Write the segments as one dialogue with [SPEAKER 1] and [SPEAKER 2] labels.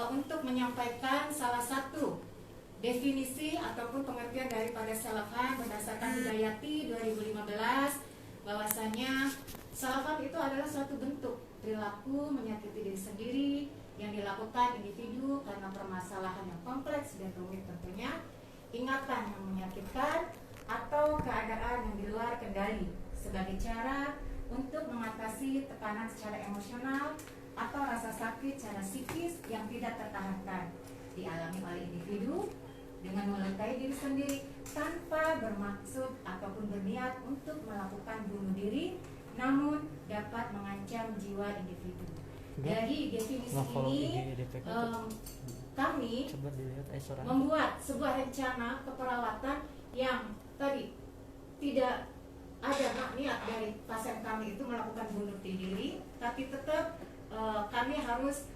[SPEAKER 1] untuk menyampaikan salah satu definisi ataupun pengertian daripada self harm berdasarkan Hidayati 2015, bahwasanya self harm itu adalah suatu bentuk perilaku menyakiti diri sendiri yang dilakukan individu karena permasalahan yang kompleks dan rumit tentunya, ingatan yang menyakitkan, atau keadaan yang di luar kendali sebagai cara untuk mengatasi tekanan secara emosional atau rasa sakit secara psikis yang tidak tertahankan dialami oleh individu dengan melukai diri sendiri tanpa bermaksud ataupun berniat untuk melakukan bunuh diri, namun dapat mengancam jiwa individu. Dari definisi ini kami membuat sebuah rencana keperawatan yang tadi tidak ada niat dari pasien kami itu melakukan bunuh diri, tapi tetap kami harus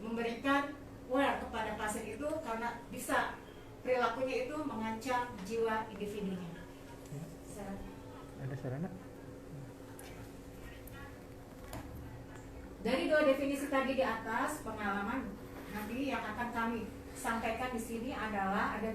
[SPEAKER 1] memberikan aware kepada pasien itu karena bisa perilakunya itu mengancam jiwa individunya.
[SPEAKER 2] Ada sarana?
[SPEAKER 1] Dari dua definisi tadi di atas, pengalaman nanti yang akan kami sampaikan di sini adalah ada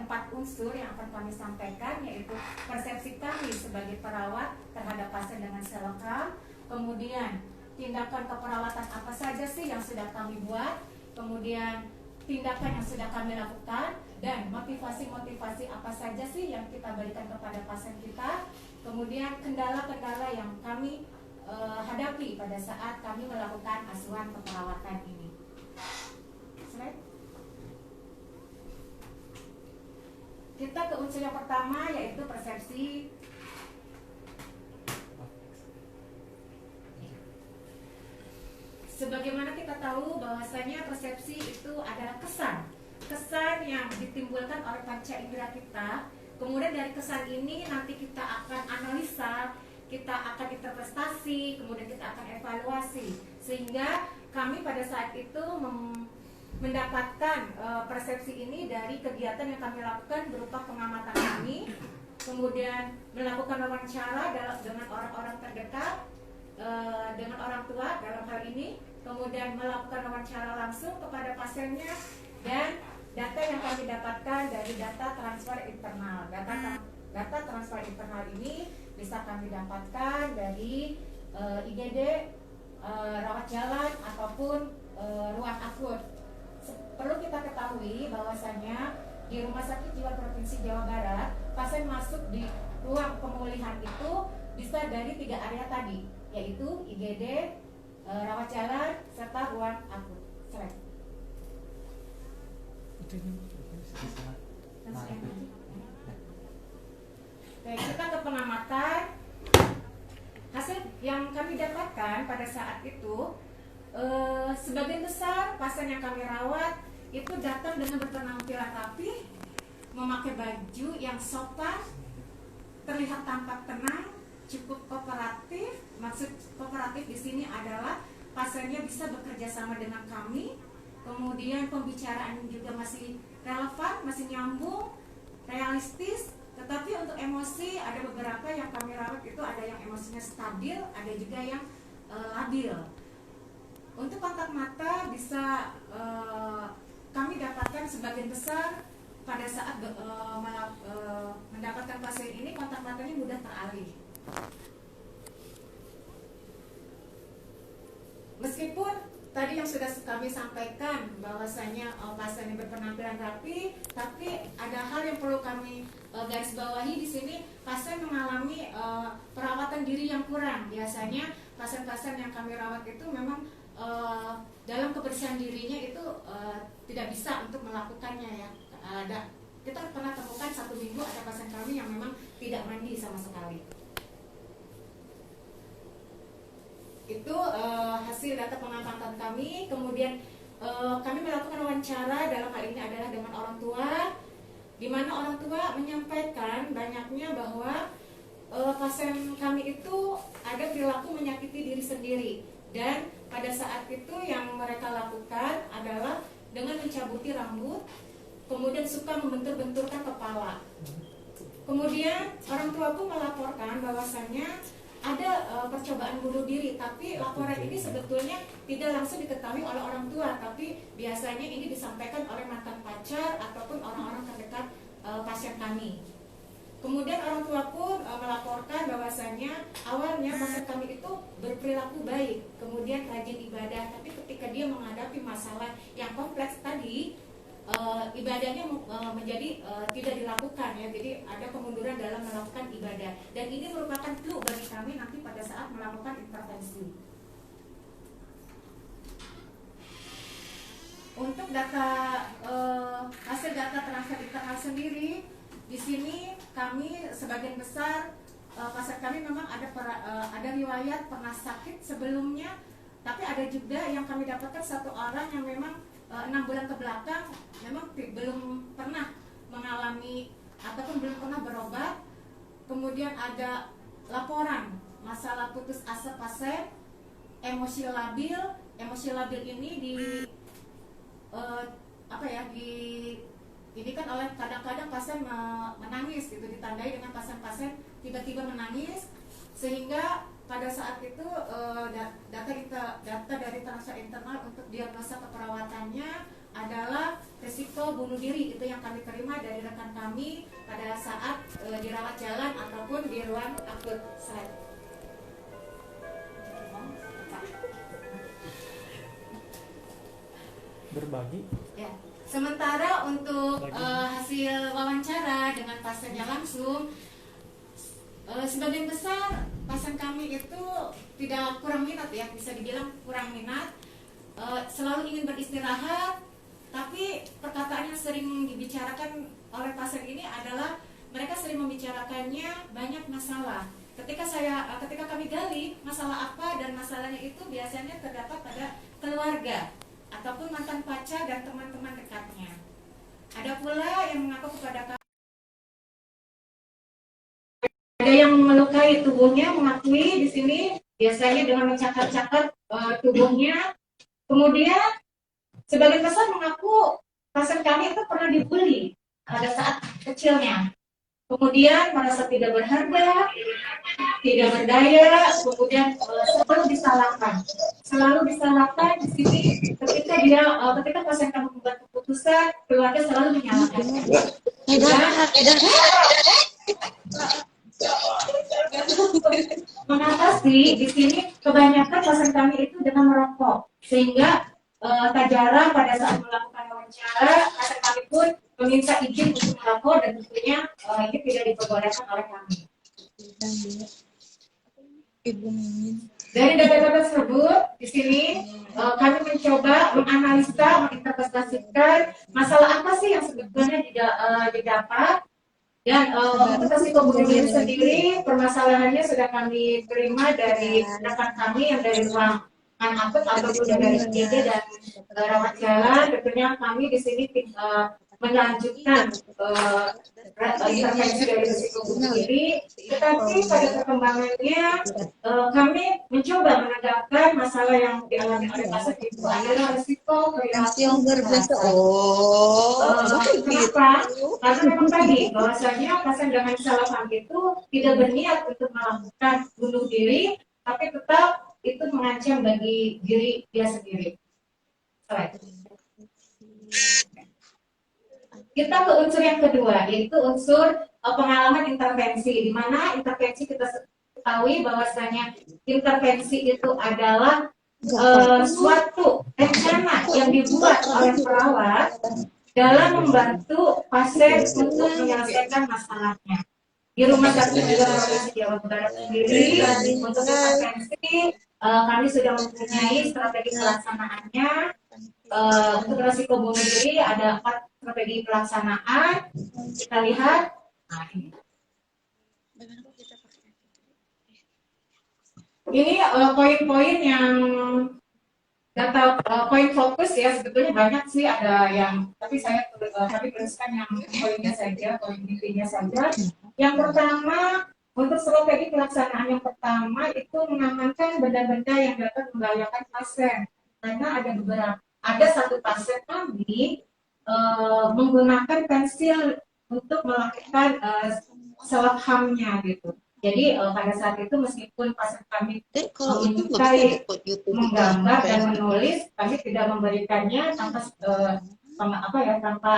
[SPEAKER 1] 4 unsur yang akan kami sampaikan, yaitu persepsi kami sebagai perawat terhadap pasien dengan self harm, kemudian tindakan keperawatan apa saja sih yang sudah kami buat, kemudian tindakan yang sudah kami lakukan, dan motivasi-motivasi apa saja sih yang kita berikan kepada pasien kita, kemudian kendala-kendala yang kami hadapi pada saat kami melakukan asuhan keperawatan ini. Slide. Kita ke unsur yang pertama, yaitu persepsi. Sebagaimana kita tahu bahwasanya persepsi itu adalah kesan yang ditimbulkan oleh panca indera kita. Kemudian dari kesan ini nanti kita akan analisa, kita akan interpretasi, kemudian kita akan evaluasi, sehingga kami pada saat itu mendapatkan persepsi ini dari kegiatan yang kami lakukan berupa pengamatan kami, kemudian melakukan wawancara dengan orang-orang terdekat, dengan orang tua dalam hal ini, kemudian melakukan wawancara langsung kepada pasiennya, dan data yang kami dapatkan dari data transfer internal. Data transfer internal ini bisa kami dapatkan dari IGD, rawat jalan, ataupun ruang akut. Perlu kita ketahui bahwasanya di Rumah Sakit Jiwa Provinsi Jawa Barat, pasien masuk di ruang pemulihan itu bisa dari 3 area tadi, yaitu IGD, rawat jalan, serta ruang akut. Selesai. Oke, kita ke pengamatan. Hasil yang kami dapatkan pada saat itu, sebagian besar pasien yang kami rawat itu datang dengan berpenampilan rapi, memakai baju yang sopan, terlihat tampak tenang, cukup kooperatif. Maksud kooperatif di sini adalah pasiennya bisa bekerja sama dengan kami, kemudian pembicaraan juga masih relevan, masih nyambung, realistis. Tetapi untuk emosi, ada beberapa yang kami rawat itu ada yang emosinya stabil, ada juga yang labil. Untuk kontak mata bisa kami dapatkan sebagian besar pada saat mendapatkan pasien ini, kontak matanya mudah teralih. Meskipun tadi yang sudah kami sampaikan bahwasanya pasien yang berpenampilan rapi, tapi ada hal yang perlu kami garis bawahi di sini. Pasien mengalami perawatan diri yang kurang. Biasanya pasien-pasien yang kami rawat itu memang dalam kebersihan dirinya itu tidak bisa untuk melakukannya ya. Kita pernah temukan 1 minggu ada pasien kami yang memang tidak mandi sama sekali. Itu hasil data pengamatan kami. Kemudian kami melakukan wawancara, dalam hal ini adalah dengan orang tua, di mana orang tua menyampaikan banyaknya bahwa pasien kami itu ada perilaku menyakiti diri sendiri, dan pada saat itu yang mereka lakukan adalah dengan mencabuti rambut, kemudian suka membentur-benturkan kepala. Kemudian orang tuaku melaporkan bahwasannya ada percobaan bunuh diri, tapi laporan ini sebetulnya tidak langsung diketahui oleh orang tua, tapi biasanya ini disampaikan oleh mantan pacar ataupun orang-orang terdekat pasien kami. Kemudian orang tua pun melaporkan bahwasanya awalnya pasien kami itu berperilaku baik, kemudian rajin ibadah, tapi ketika dia menghadapi masalah yang kompleks tadi, ibadahnya menjadi tidak dilakukan ya, jadi ada kemunduran dalam melakukan ibadah, dan ini merupakan clue bagi kami nanti pada saat melakukan intervensi. Untuk data hasil data transfer internal sendiri, di sini kami sebagian besar pasien kami memang ada riwayat pernah sakit sebelumnya, tapi ada juga yang kami dapatkan satu orang yang memang 6 bulan ke belakang memang belum pernah mengalami ataupun belum pernah berobat. Kemudian ada laporan masalah putus asa pasien, emosi labil. Emosi labil ini ini kan oleh kadang-kadang pasien menangis gitu, ditandai dengan pasien-pasien tiba-tiba menangis, sehingga pada saat itu data dari transfer internal untuk diagnosa keperawatannya adalah risiko bunuh diri, itu yang kami terima dari rekan kami pada saat dirawat jalan ataupun di ruang akut.
[SPEAKER 2] Berbagi
[SPEAKER 1] Ya. Sementara untuk hasil wawancara dengan pasiennya langsung, sebagian besar pasien kami itu tidak kurang minat ya, bisa dibilang kurang minat, selalu ingin beristirahat, tapi perkataan yang sering dibicarakan oleh pasien ini adalah mereka sering membicarakannya banyak masalah. Ketika kami gali masalah apa, dan masalahnya itu biasanya terdapat pada keluarga ataupun mantan pacar dan teman-teman dekatnya. Ada pula yang mengaku kepada kami, ada yang melukai tubuhnya, mengakui di sini biasanya dengan mencatat-catat tubuhnya. Kemudian sebagian besar mengaku pasien kami itu pernah dibully pada saat kecilnya. Kemudian merasa tidak berharga, tidak berdaya, kemudian selalu disalahkan di sini. Ketika pasien kami membuat keputusan, keluarga selalu menyalahkan. Mengatasi di sini kebanyakan pasien kami itu dengan merokok, sehingga tak jarang pada saat melakukan wawancara pasien kami pun meminta izin untuk merokok, dan tentunya ini tidak diperbolehkan oleh kami. Dari data-data tersebut di sini kami mencoba menganalisa, menginterpretasikan masalah apa sih yang sebetulnya didapat. Dan untuk risiko bunuh diri sendiri, permasalahannya sudah kami terima dari rekan kami yang dari ruang akut ataupun dari IGD dan rawat jalan. Tentunya kami di sini melanjutkan intervensi dari risiko bunuh diri, tetapi pada perkembangannya kami mencoba menegakkan masalah yang dialami oleh pasien itu adalah risiko perilaku. Kenapa? Karena memang tadi bahwasanya pasien dengan salah paham itu tidak berniat untuk melakukan bunuh diri, tapi tetap itu mengancam bagi diri dia sendiri. Kita ke unsur yang kedua, yaitu unsur pengalaman intervensi, di mana intervensi kita ketahui bahwasanya intervensi itu adalah suatu rencana yang dibuat oleh perawat dalam membantu pasien untuk menyelesaikan masalahnya. Di Rumah Sakit Provinsi Jawa Barat sendiri, untuk intervensi kami sudah mempunyai strategi pelaksanaannya. Untuk risiko bunuh diri ada 4 strategi pelaksanaan. Kita lihat. Ini poin-poin yang data poin fokus ya, sebetulnya banyak sih, ada yang tapi kami tuliskan yang poinnya saja, poin intinya saja. Yang pertama, untuk strategi pelaksanaan yang pertama itu mengamankan benda-benda yang dapat membahayakan pasien, karena ada satu pasien kami menggunakan pensil untuk melakukan selap hamnya gitu. Jadi pada saat itu meskipun pasien kami
[SPEAKER 3] Kalau itu nggak bisa
[SPEAKER 1] menyukai
[SPEAKER 3] dikut YouTube itu
[SPEAKER 1] menggambar
[SPEAKER 3] apa
[SPEAKER 1] dan
[SPEAKER 3] ya?
[SPEAKER 1] menulis, kami tidak memberikannya tanpa tanpa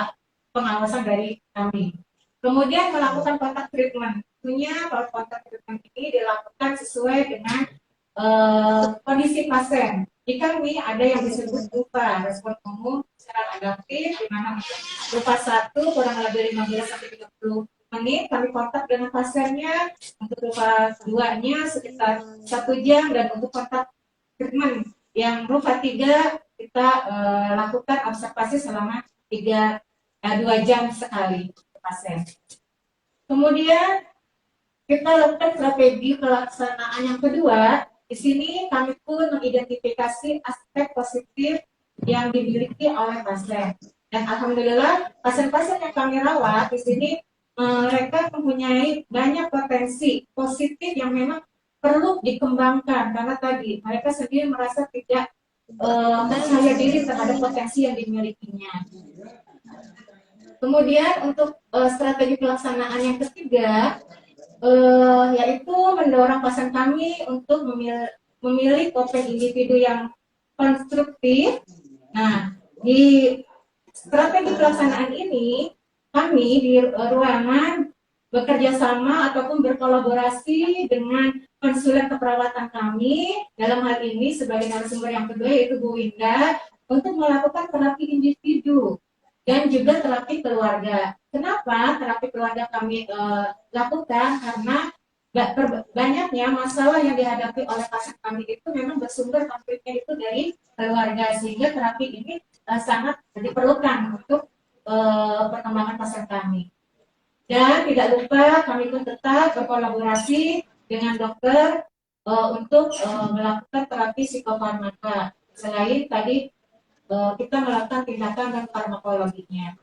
[SPEAKER 1] pengawasan dari kami. Kemudian melakukan kontak treatment. Tentunya kalau kontak treatment ini dilakukan sesuai dengan kondisi pasien. Di kami ada yang disebut berupa respon umum secara adaptif, di mana berupa 1 kurang lebih 15 sampai 30 menit kami kontak dengan pasiennya, untuk berupa 2-nya sekitar 1 jam, dan untuk kontak treatment yang berupa 3 kita lakukan observasi selama 2 jam sekali pasien. Kemudian kita lakukan strategi pelaksanaan yang kedua. Di sini kami pun mengidentifikasi aspek positif yang dimiliki oleh pasien. Dan alhamdulillah pasien-pasien yang kami rawat di sini mereka mempunyai banyak potensi positif yang memang perlu dikembangkan, karena tadi mereka sendiri merasa tidak percaya diri terhadap potensi yang dimilikinya. Kemudian untuk strategi pelaksanaan yang ketiga, yaitu mendorong pasien kami untuk memilih topeng individu yang konstruktif. Nah, di strategi pelaksanaan ini kami di ruangan bekerja sama ataupun berkolaborasi dengan konsulen keperawatan kami, dalam hal ini sebagai narasumber yang kedua yaitu Bu Winda, untuk melakukan terapi individu dan juga terapi keluarga. Kenapa terapi keluarga kami lakukan? Karena banyaknya masalah yang dihadapi oleh pasien kami itu memang bersumber konfliknya itu dari keluarga, sehingga terapi ini sangat diperlukan untuk perkembangan pasien kami. Dan tidak lupa kami pun tetap berkolaborasi dengan dokter untuk melakukan terapi psikofarmaka. Selain tadi kita melakukan tindakan dan farmakologinya.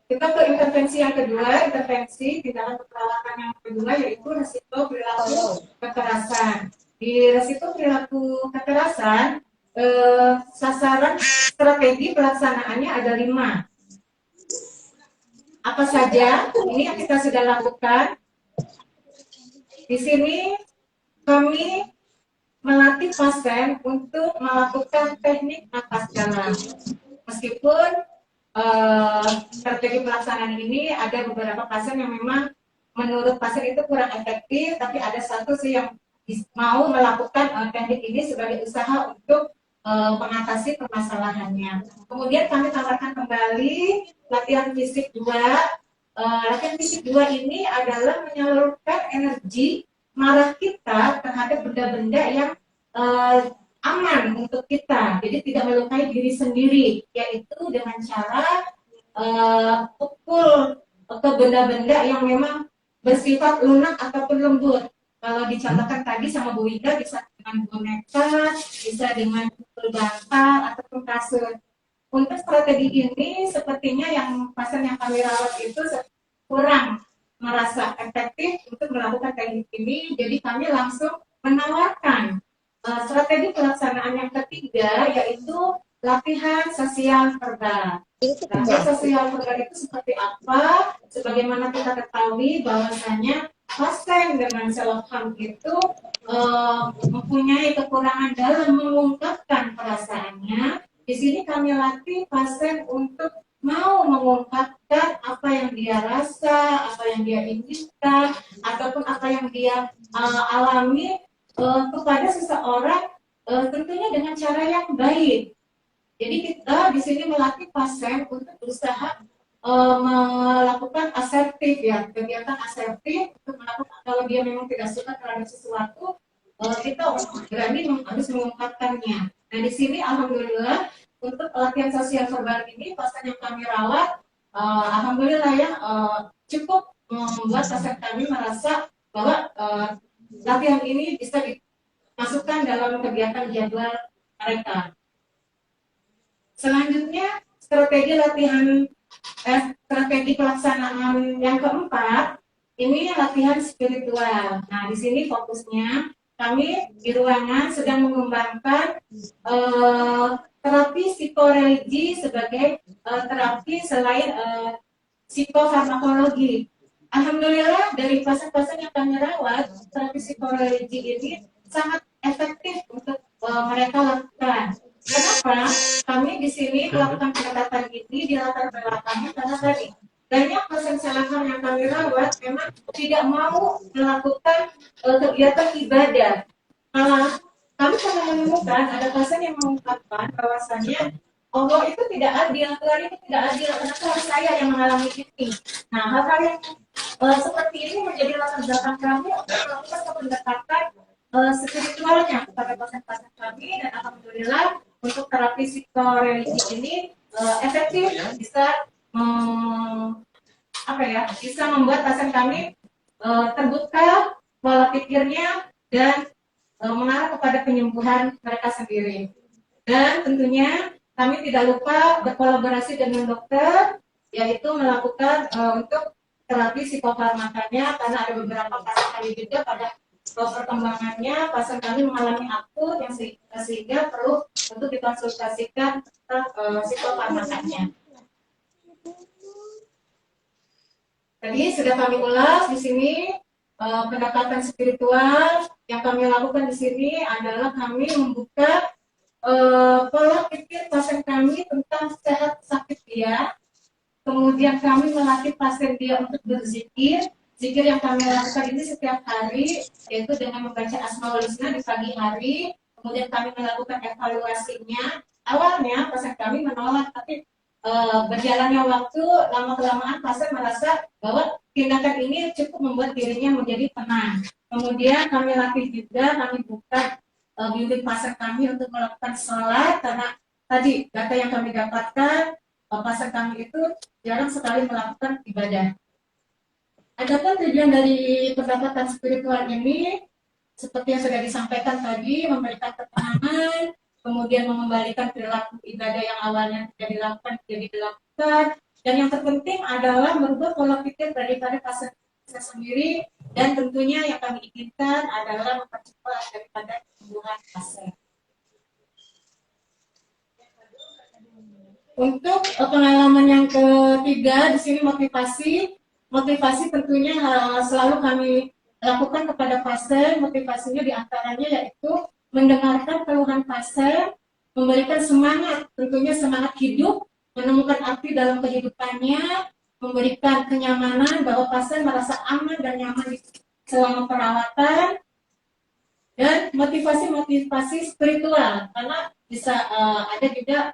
[SPEAKER 1] Kita ke intervensi yang kedua, intervensi tindakan keperawatan yang kedua yaitu resiko perilaku kekerasan. Di resiko perilaku kekerasan, sasaran strategi pelaksanaannya ada 5. Apa saja? Ini yang kita sudah lakukan. Di sini kami melatih pasien untuk melakukan teknik napas dalam. Meskipun strategi pelaksanaan ini ada beberapa pasien yang memang menurut pasien itu kurang efektif, tapi ada satu sih yang mau melakukan teknik ini sebagai usaha untuk mengatasi permasalahannya. Kemudian kami tawarkan kembali latihan fisik 2. Latihan fisik 2 ini adalah menyalurkan energi marah kita terhadap benda-benda yang aman untuk kita, jadi tidak melukai diri sendiri, yaitu dengan cara pukul ke benda-benda yang memang bersifat lunak ataupun lembut. Kalau dicontohkan tadi sama Bu Wida, bisa dengan boneka, bisa dengan pukul bantal ataupun kasur. Untuk strategi ini sepertinya yang pasien yang kami rawat itu kurang merasa efektif untuk melakukan teknik ini, jadi kami langsung menawarkan strategi pelaksanaan yang ketiga, yaitu latihan sosial verbal. Latihan sosial verbal itu seperti apa? Sebagaimana kita ketahui bahwasanya pasien dengan self harm itu mempunyai kekurangan dalam mengungkapkan perasaannya. Di sini kami latih pasien untuk mau mengungkapkan apa yang dia rasa, apa yang dia inginkan, ataupun apa yang dia alami kepada seseorang, tentunya dengan cara yang baik. Jadi kita di sini melatih pasien untuk berusaha melakukan asertif, ya, kegiatan asertif untuk melakukan, kalau dia memang tidak suka terhadap sesuatu, kita berani harus mengungkapkannya. Nah di sini alhamdulillah untuk latihan sosial verbal ini pasien yang kami rawat, alhamdulillah ya cukup membuat pasien kami merasa bahwa latihan ini bisa dimasukkan dalam kegiatan jadwal mereka. Selanjutnya strategi latihan strategi pelaksanaan yang keempat, ini latihan spiritual. Nah di sini fokusnya kami di ruangan sedang mengembangkan terapi psikoreligi sebagai terapi selain psikofarmakologi. Alhamdulillah dari pasien-pasien yang kami rawat, terapi psikologi ini sangat efektif untuk mereka lakukan. Kenapa? Kami di sini melakukan pendekatan ini di latar belakangnya karena tadi banyak pasien selangkang yang kami rawat memang tidak mau melakukan kegiatan ibadah. Kami pernah menemukan ada pasien yang mengungkapkan bahwasannya Allah itu tidak adil, Tuhan itu tidak adil, kenapa harus saya yang mengalami ini? Nah, hal-hal yang seperti ini menjadi latar belakang kami untuk melakukan pendekatan spiritualnya kepada pasien-pasien kami, dan alhamdulillah untuk terapi psikologis ini efektif, bisa bisa membuat pasien kami terbuka pola pikirnya dan mengarah kepada penyembuhan mereka sendiri. Dan tentunya kami tidak lupa berkolaborasi dengan dokter, yaitu melakukan untuk terapi psikofarmakanya, karena ada beberapa pasien kami juga pada perkembangannya pasien kami mengalami akut yang sehingga perlu untuk dikonsultasikan psikofarmakanya. Tadi sudah kami ulas di sini pendekatan spiritual yang kami lakukan di sini adalah kami membuka pola pikir pasien kami tentang sehat sakit dia. Kemudian kami melatih pasien dia untuk berzikir. Zikir yang kami lakukan ini setiap hari, yaitu dengan membaca Asmaul Husna di pagi hari. Kemudian kami melakukan evaluasinya. Awalnya pasien kami menolak, tapi berjalannya waktu, lama-kelamaan pasien merasa bahwa tindakan ini cukup membuat dirinya menjadi tenang. Kemudian kami latih juga, kami buka bimbing pasien kami untuk melakukan sholat, karena tadi data yang kami dapatkan pasien kami itu jarang sekali melakukan ibadah. Adapun tujuan dari pendekatan spiritual ini, seperti yang sudah disampaikan tadi, memberikan ketenangan, kemudian mengembalikan perilaku ibadah yang awalnya tidak dilakukan menjadi dilakukan, dan yang terpenting adalah merubah pola pikir daripada pasien sendiri, dan tentunya yang kami inginkan adalah mempercepat daripada kesembuhan pasien. Untuk pengalaman yang ketiga di sini motivasi tentunya selalu kami lakukan kepada pasien. Motivasinya diantaranya yaitu mendengarkan keluhan pasien, memberikan semangat, tentunya semangat hidup, menemukan arti dalam kehidupannya, memberikan kenyamanan bahwa pasien merasa aman dan nyaman selama perawatan, dan motivasi spiritual, karena bisa ada juga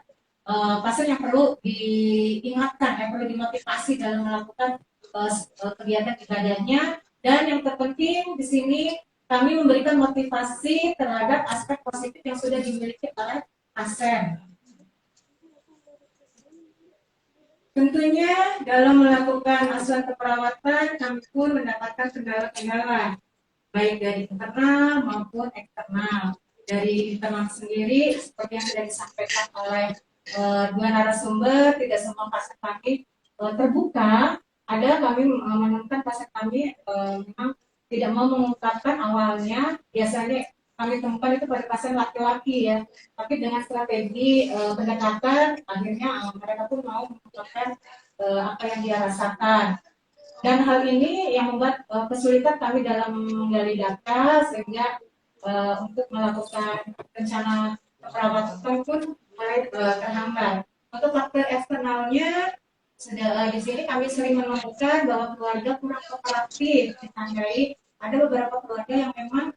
[SPEAKER 1] pasien yang perlu diingatkan, yang perlu dimotivasi dalam melakukan kegiatan ibadahnya. Dan yang terpenting di sini kami memberikan motivasi terhadap aspek positif yang sudah dimiliki oleh pasien. Tentunya dalam melakukan asuhan keperawatan kami pun mendapatkan kendala-kendala, baik dari internal maupun eksternal. Dari internal sendiri, seperti yang sudah disampaikan oleh dua narasumber, tidak semua pasien kami terbuka. Ada kami menemukan pasien kami memang tidak mau mengungkapkan awalnya. Biasanya kami temukan itu pada pasien laki-laki ya, tapi dengan strategi pendekatan akhirnya mereka pun mau mengungkapkan apa yang dia rasakan. Dan hal ini yang membuat kesulitan kami dalam menggali data, sehingga untuk melakukan rencana perawatan pun mulai terhambat. Untuk faktor eksternalnya, di sini kami sering menemukan bahwa keluarga kurang kooperatif, ditandai ada beberapa keluarga yang memang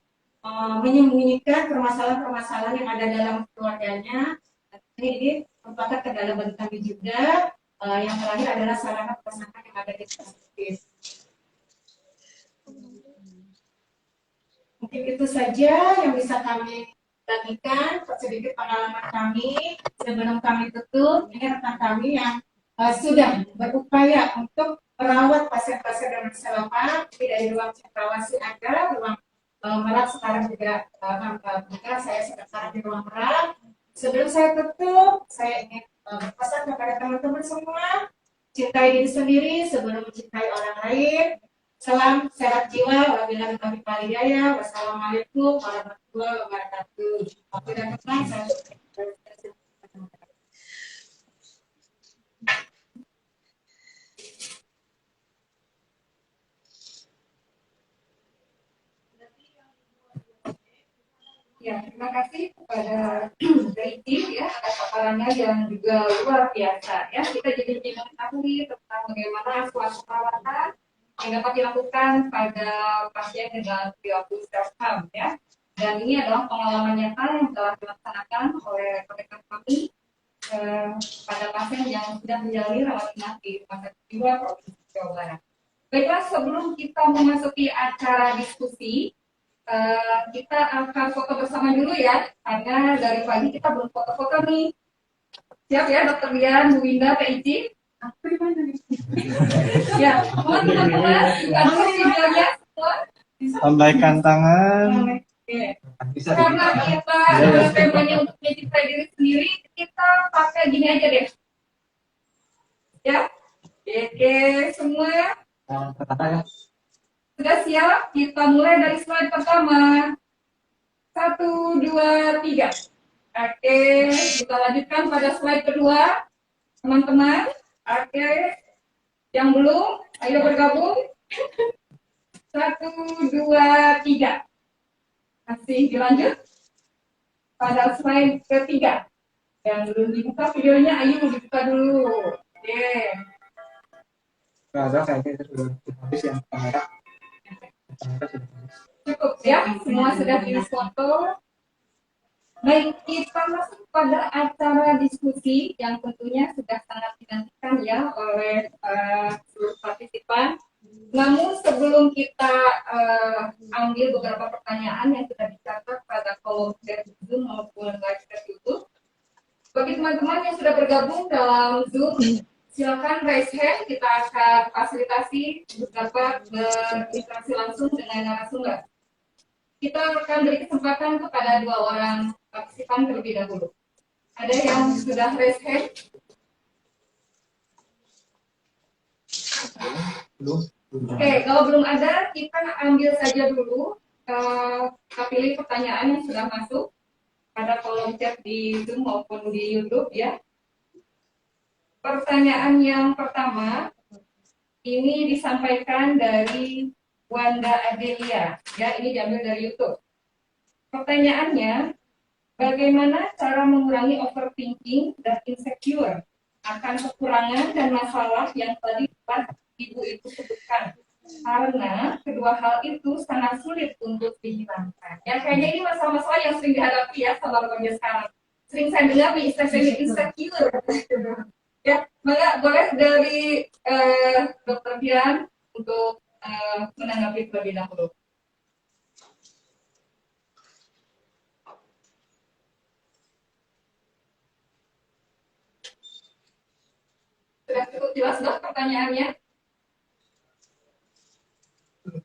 [SPEAKER 1] menyembunyikan permasalahan-permasalahan yang ada dalam keluarganya. Ini merupakan kendala bagi kami juga. Yang terakhir adalah sarana prasarana yang ada di perspektif. Mungkin itu saja yang bisa kami bagikan, sedikit pengalaman kami sebelum kami tutup. Ini rekan kami yang sudah berupaya untuk merawat pasien-pasien dengan selama dari ruang cendrawasih ada, ruang Merak sekarang juga saya sekarang di ruang Merak. Sebelum saya tutup, saya ingin berpesan kepada teman-teman semua, cintai diri sendiri sebelum mencintai orang lain. Salam sehat jiwa, wabillahi taufiq wal hidayah. Wassalamualaikum warahmatullahi wabarakatuh. Waktu dan tempat saya
[SPEAKER 3] Ya, terima kasih kepada Zaiti ya atas paparannya yang juga luar biasa ya. Kita jadi mengetahui tentang bagaimana suatu perawatan yang dapat dilakukan pada pasien dengan perilaku self-harm ya. Dan ini adalah pengalaman nyata yang telah dilaksanakan oleh rekan kami pada pasien yang sudah menjalani rawat inap di Rumah Sakit Jiwa Provinsi Jawa Barat. Baiklah, sebelum kita memasuki acara diskusi, kita akan foto bersama dulu ya, karena dari pagi kita belum foto-foto nih. Siap ya, Dokter Dian, Bu Winda, PIC? Aku di mana nih? Ya, mohon teman-teman, buka dulu videonya semua.
[SPEAKER 2] Lambaikan tangan.
[SPEAKER 3] Oke. Karena kita temanya untuk mencintai diri sendiri, kita pakai gini aja deh. Ya, oke semua. Sudah siap? Kita mulai dari slide pertama. 1, 2, 3. Oke, kita lanjutkan pada slide kedua. Teman-teman, oke. Yang belum, ayo bergabung. 1, 2, 3. Masih dilanjut. Pada slide ketiga. Yang belum dibuka videonya, ayo dibuka dulu. Oke.
[SPEAKER 2] Ada kayaknya itu sudah habis yang kamera.
[SPEAKER 3] Cukup ya, semua sudah di foto. Baik, kita masuk pada acara diskusi yang tentunya sudah sangat dinantikan ya oleh seluruh partisipan. Namun sebelum kita ambil beberapa pertanyaan yang sudah dicatat pada kolom chat Zoom maupun live chat YouTube, bagi teman-teman yang sudah bergabung dalam Zoom, silakan raise hand, kita akan fasilitasi dapat berinteraksi langsung dengan narasumber. Kita akan beri kesempatan kepada 2 orang partisipan terlebih dahulu. Ada yang sudah raise hand? Oke, kalau belum ada, kita ambil saja dulu. Kita pilih pertanyaan yang sudah masuk pada kolom chat di Zoom maupun di YouTube ya. Pertanyaan yang pertama, ini disampaikan dari Wanda Adelia, ya ini diambil dari YouTube. Pertanyaannya, bagaimana cara mengurangi overthinking dan insecure akan kekurangan dan masalah yang tadi Ibu itu sebutkan? Karena kedua hal itu sangat sulit untuk dihilangkan. Ya kayaknya ini masalah-masalah yang sering dihadapi ya sama remaja sekarang. Sering saya dengar nih istilah insecure. Ya, maka boleh dari Dokter Dian untuk menanggapi terlebih dahulu. Sudah cukup jelas dok pertanyaannya?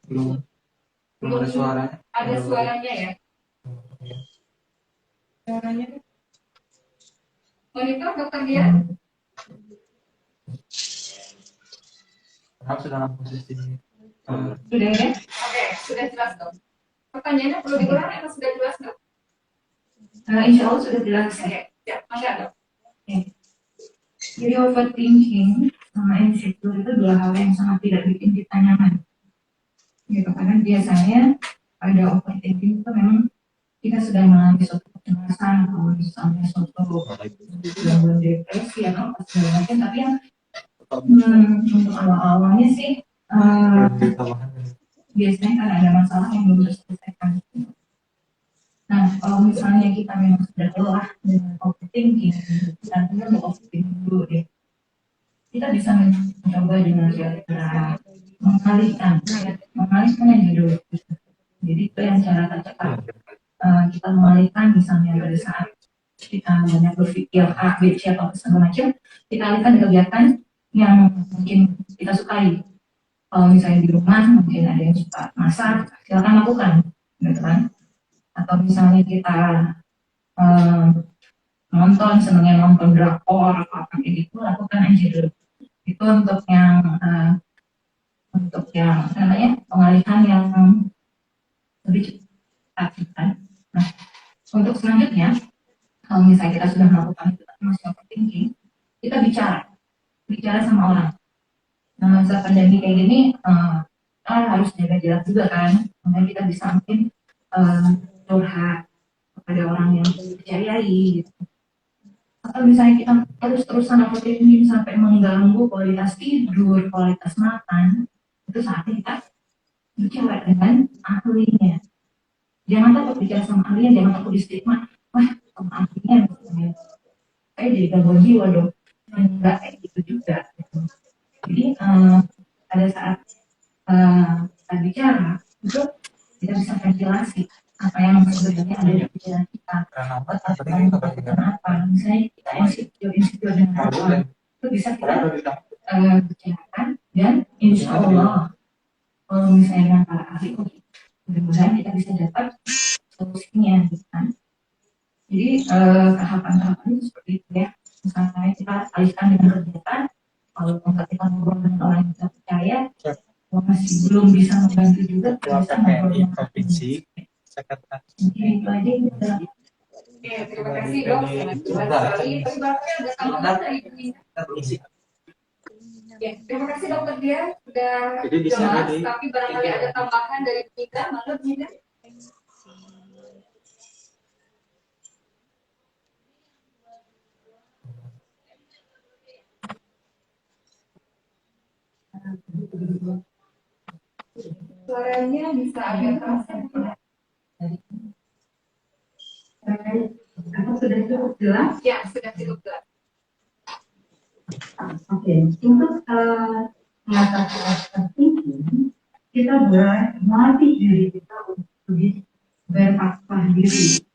[SPEAKER 2] Belum ada suaranya.
[SPEAKER 3] Ada suaranya ya? Suaranya. Monitor Dokter Dian?
[SPEAKER 2] Harus dalam posisi
[SPEAKER 3] Sudah ya? Oke, sudah jelas dok. Pertanyaannya perlu diulang atau sudah jelas dok?
[SPEAKER 4] Insya Allah sudah jelas.
[SPEAKER 3] Oke, siap, enggak dok?
[SPEAKER 4] Jadi overthinking sama insecure itu 2 hal yang sangat tidak bikin kita nyaman. Gitu, karena biasanya pada overthinking itu memang kita sedang mengalami suatu kecemasan atau misalnya suatu gangguan depresi atau apa segala macam. Tapi yang untuk awal-awalnya sih biasanya kan ada masalah yang belum terselesaikan. Nah, kalau misalnya kita memang sudah lelah dengan overthinking, dan kita mau overthinking dulu deh. Kita bisa mencoba dengan cara mengalihkan aja dulu. Jadi itu yang cara tercepat. Kita mengalihkan misalnya pada saat kita banyak berpikir A, B, C atau segala macam, kita alihkan kegiatan yang mungkin kita sukai. Kalau misalnya di rumah mungkin ada yang suka masak, silakan lakukan, gitu kan? Atau misalnya kita senangnya nonton drakor atau apa gitu, lakukan aja dulu. Itu untuk yang namanya pengalihan yang lebih cepat kan. Nah, untuk selanjutnya, kalau misalnya kita sudah melakukan itu tapi masih overthinking, kita bicara sama orang. Nah, masa pandemi kayak gini, kita harus jaga jarak juga kan. Kemudian kita bisa mungkin curhat kepada orang yang dipercayai gitu. Atau misalnya kita terus-terusan overthinking sampai mengganggu kualitas tidur, kualitas makan, itu saatnya kita bicara dengan ahlinya. Jangan takut bicara sama ahlinya, jangan takut di stigma, wah sama ahlinya misalnya, saya jadi gangguan jiwa dong. Enggak kayak gitu juga. Gitu. Jadi pada saat kita bicara, itu kita bisa ventilasi apa yang sebenarnya ada di pikiran kita. Kenapa? Misalnya kita insecure dengan apa, itu bisa kita bicarakan, dan insya Allah kalau misalnya dengan para ahli, mudah-mudahan kita bisa dapat solusinya gitu kan. Jadi tahapan-tahapan itu seperti itu ya. Misalnya kita alihkan dengan kegiatan, kalau kita ngobrol dengan orang yang kita percaya, kalau masih belum bisa membantu juga, kita bisa ngobrol dengan
[SPEAKER 2] provinsi Jakarta.
[SPEAKER 4] mungkin itu aja kita.
[SPEAKER 3] Oke, terima kasih dok. Sangat jelas sekali. Tapi Bapak ada tambahan dari ini. Ya, terima kasih dokter dia sudah
[SPEAKER 2] Jadi di sana
[SPEAKER 3] jelas.
[SPEAKER 2] di-
[SPEAKER 3] Tapi barangkali ada tambahan dari kita, mana Bunda? Suaranya bisa agak terasa.
[SPEAKER 4] Apa sudah cukup jelas?
[SPEAKER 3] Ya, sudah cukup jelas.
[SPEAKER 4] Oke, untuk mengatasi overthinking, kita melatih diri kita untuk lebih berpakaian diri.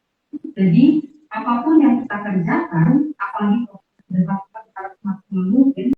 [SPEAKER 4] Jadi, apapun yang kita kerjakan, apalagi kalau kita